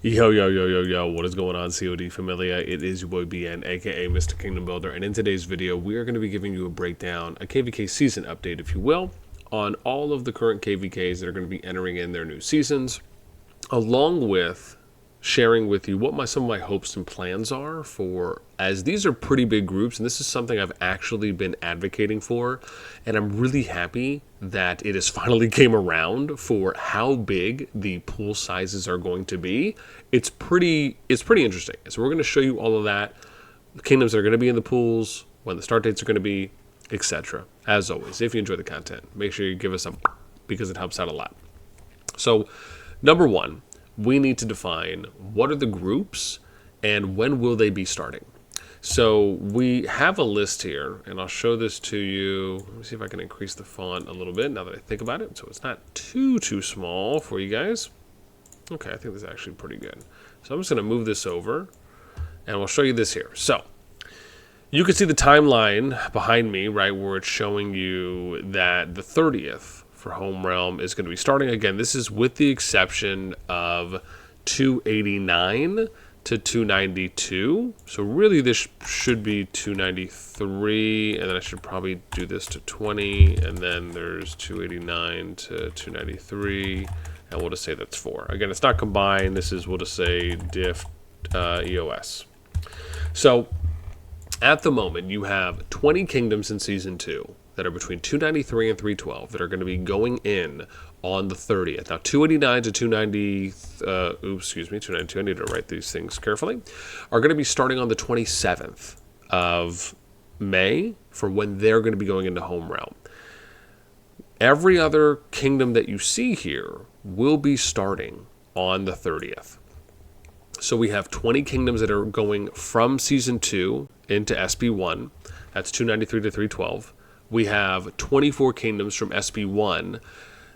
Yo, yo, yo, yo, yo, what is going on, CoD Familia? It is your boy BN, aka Mr. Kingdom Builder, and in today's video, we are going to be giving you a breakdown, a KVK season update, if you will, on all of the current KVKs that are going to be entering in their new seasons, along with sharing with you what some of my hopes and plans are for, as these are pretty big groups, and this is something I've actually been advocating for, and I'm really happy that it has finally came around for how big the pool sizes are going to be. It's pretty interesting. So we're going to show you all of that, the kingdoms that are going to be in the pools, when the start dates are going to be, etc. As always, if you enjoy the content, make sure you give us a because it helps out a lot. So, number one, we need to define what are the groups and when will they be starting. So we have a list here, and I'll show this to you. Let me see if I can increase the font a little bit now that I think about it, so it's not too small for you guys. Okay, I think this is actually pretty good. So I'm just going to move this over, and we'll show you this here. So you can see the timeline behind me, right, where it's showing you that the 30th for Home Realm is going to be starting. Again, this is with the exception of 289 to 292. So really this should be 293, and then I should probably do this to 20, and then there's 289 to 293, and we'll just say that's 4. Again, it's not combined. This is, we'll just say diff EOS. So at the moment, you have 20 kingdoms in Season 2 that are between 293 and 312 that are going to be going in on the 30th. Now, 289 to 290, 292, I need to write these things carefully, are going to be starting on the 27th of May for when they're going to be going into Home Realm. Every other kingdom that you see here will be starting on the 30th. So we have 20 kingdoms that are going from Season 2 into SB1. That's 293 to 312. We have 24 kingdoms from SB1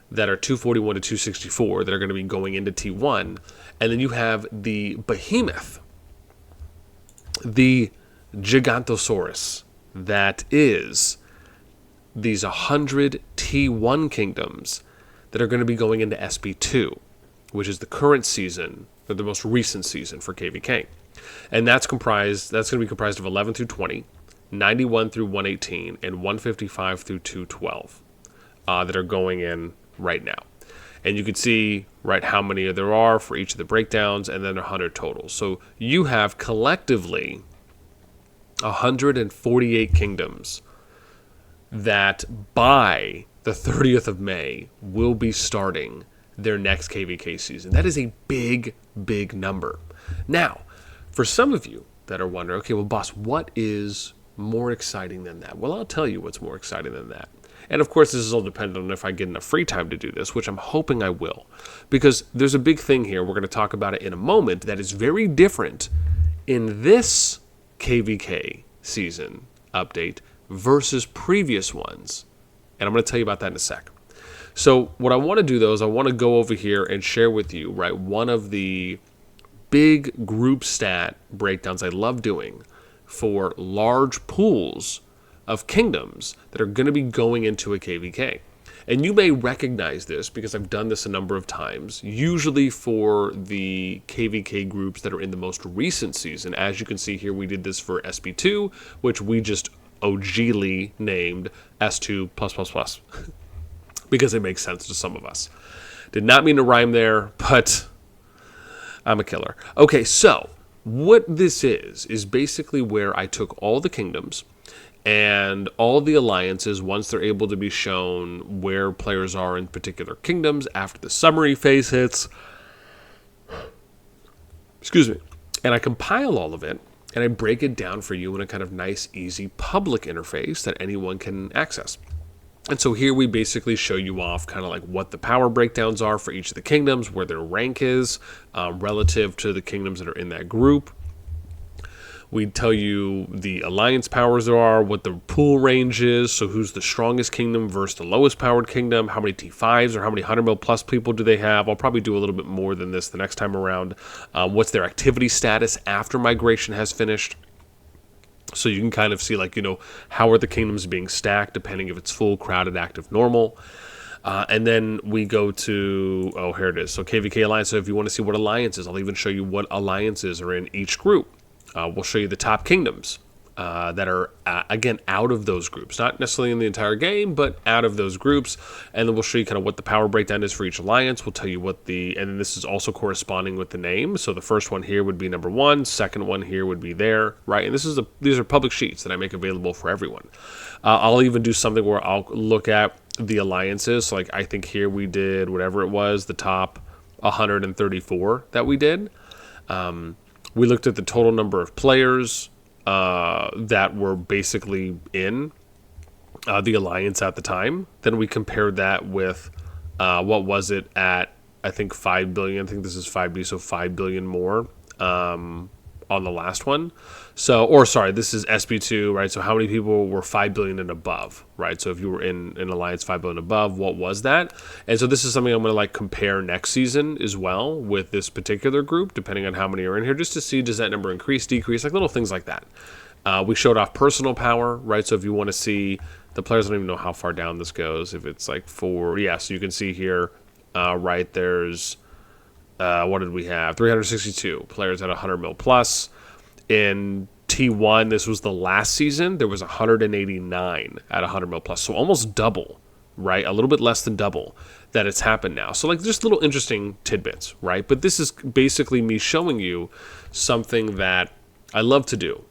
that are 241 to 264 that are going to be going into T1. And then you have the behemoth, the Gigantosaurus, that is these 100 T1 kingdoms that are going to be going into SB2, which is the current season, or the most recent season for KVK. And that's going to be comprised of 11 through 20, 91 through 118, and 155 through 212 that are going in right now. And you can see, right, how many there are for each of the breakdowns, and then 100 total. So you have collectively 148 kingdoms that by the 30th of May will be starting their next KVK season. That is a big, big number. Now, for some of you that are wondering, okay, well, boss, what is more exciting than that? Well, I'll tell you what's more exciting than that. And of course, this is all dependent on if I get enough free time to do this, which I'm hoping I will. Because there's a big thing here, we're going to talk about it in a moment, that is very different in this KVK season update versus previous ones. And I'm going to tell you about that in a sec. So what I want to do, though, is I want to go over here and share with you, right, one of the big group stat breakdowns I love doing for large pools of kingdoms that are going to be going into a KVK. And you may recognize this because I've done this a number of times, usually for the KVK groups that are in the most recent season. As you can see here, we did this for SB2, which we just OGly named S2+++, because it makes sense to some of us. Did not mean to rhyme there, but I'm a killer. Okay, so what this is basically where I took all the kingdoms and all the alliances, once they're able to be shown where players are in particular kingdoms after the summary phase hits. Excuse me. And I compile all of it, and I break it down for you in a kind of nice, easy public interface that anyone can access. And so here we basically show you off kind of like what the power breakdowns are for each of the kingdoms, where their rank is relative to the kingdoms that are in that group. We tell you the alliance powers there are, what the pool range is, so who's the strongest kingdom versus the lowest powered kingdom, how many T5s or how many 100 mil plus people do they have. I'll probably do a little bit more than this the next time around. What's their activity status after migration has finished. So you can kind of see, like, how are the kingdoms being stacked depending if it's full, crowded, active, normal. And then we go to, oh, here it is. So KVK Alliance. So if you want to see what alliances, I'll even show you what alliances are in each group. We'll show you the top kingdoms that are, again, out of those groups. Not necessarily in the entire game, but out of those groups. And then we'll show you kind of what the power breakdown is for each alliance. We'll tell you what and then this is also corresponding with the name. So the first one here would be number 1. Second one here would be there, right? And these are public sheets that I make available for everyone. I'll even do something where I'll look at the alliances. So like I think here we did whatever it was, the top 134 that we did. We looked at the total number of players that were basically in the alliance at the time. Then we compared that with what was it at, I think 5 billion. I think this is 5B, so 5 billion more on the last one. So, or sorry, this is SB2, right? So how many people were 5 billion and above, right? So if you were in an alliance 5 billion above, what was that? And so this is something I'm going to like compare next season as well with this particular group, depending on how many are in here, just to see, does that number increase, decrease, like little things like that. We showed off personal power, right? So if you want to see the players, I don't even know how far down this goes. If it's like 4, yeah, so you can see here, right, there's, what did we have? 362 players at 100 mil plus. In T1, this was the last season, there was 189 at 100 mil plus. So almost double, right? A little bit less than double that it's happened now. So like just little interesting tidbits, right? But this is basically me showing you something that I love to do.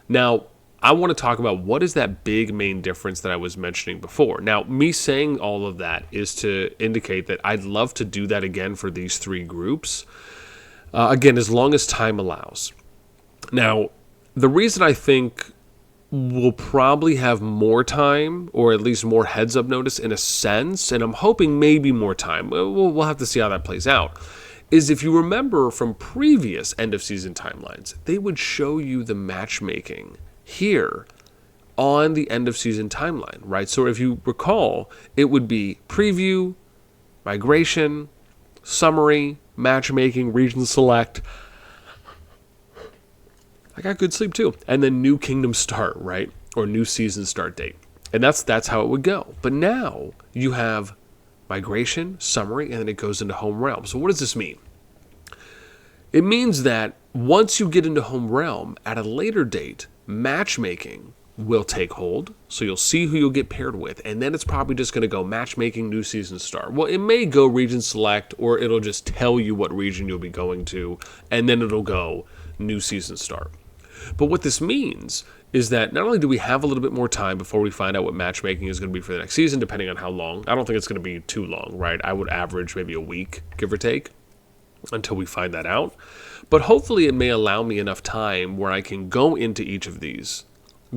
Now, I want to talk about what is that big main difference that I was mentioning before. Now, me saying all of that is to indicate that I'd love to do that again for these 3 groups. Again, as long as time allows. Now, the reason I think we'll probably have more time, or at least more heads-up notice in a sense, and I'm hoping maybe more time, we'll have to see how that plays out, is if you remember from previous end-of-season timelines, they would show you the matchmaking here on the end-of-season timeline, right? So if you recall, it would be preview, migration, summary, matchmaking, region select. I got good sleep too. And then new kingdom start, right? Or new season start date. And that's how it would go. But now you have migration, summary, and then it goes into home realm. So what does this mean? It means that once you get into home realm, at a later date, matchmaking will take hold. So you'll see who you'll get paired with. And then it's probably just going to go matchmaking, new season start. Well, it may go region select, or it'll just tell you what region you'll be going to. And then it'll go new season start. But what this means is that not only do we have a little bit more time before we find out what matchmaking is going to be for the next season, depending on how long. I don't think it's going to be too long, right? I would average maybe a week, give or take, until we find that out. But hopefully it may allow me enough time where I can go into each of these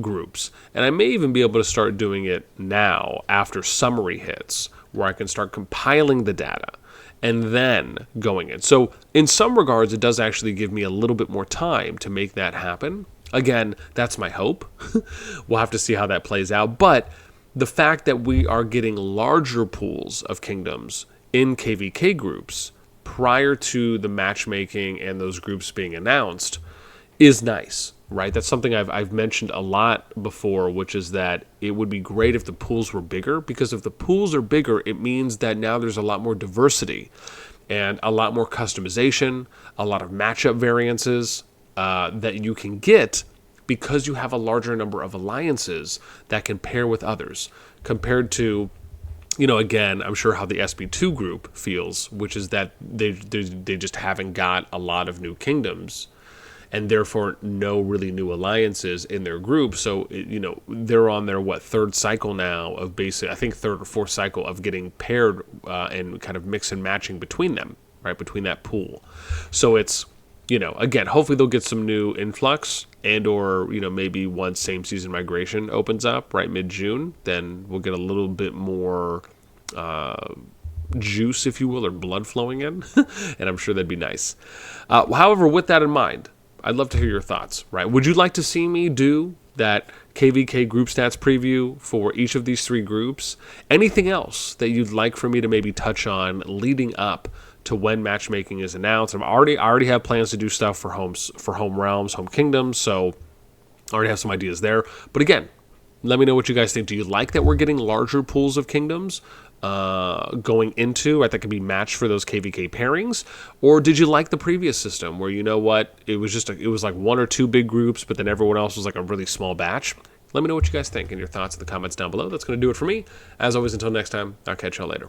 groups. And I may even be able to start doing it now after summary hits, where I can start compiling the data and then going in. So in some regards, it does actually give me a little bit more time to make that happen. Again, that's my hope. We'll have to see how that plays out. But the fact that we are getting larger pools of kingdoms in KVK groups prior to the matchmaking and those groups being announced is nice, right? That's something I've mentioned a lot before, which is that it would be great if the pools were bigger, because if the pools are bigger, it means that now there's a lot more diversity and a lot more customization, a lot of matchup variances that you can get because you have a larger number of alliances that can pair with others compared to, you know, again, I'm sure how the SB2 group feels, which is that they just haven't got a lot of new kingdoms and therefore no really new alliances in their group. So, you know, they're on their, third cycle now of basic, I think third or fourth cycle of getting paired and kind of mix and matching between them, right, between that pool. So it's, you know, again, hopefully they'll get some new influx and or, you know, maybe once same season migration opens up, right, mid-June, then we'll get a little bit more juice, if you will, or blood flowing in, and I'm sure that'd be nice. However, with that in mind, I'd love to hear your thoughts, right? Would you like to see me do that KVK group stats preview for each of these three groups? Anything else that you'd like for me to maybe touch on leading up to when matchmaking is announced? I already have plans to do stuff for home realms, home kingdoms, so I already have some ideas there. But again, let me know what you guys think. Do you like that we're getting larger pools of kingdoms? going into, right, that could be matched for those KVK pairings? Or did you like the previous system where, you know what, it was just it was like one or two big groups, but then everyone else was like a really small batch? Let me know what you guys think and your thoughts in the comments down below. That's going to do it for me. As always, until next time, I'll catch y'all later.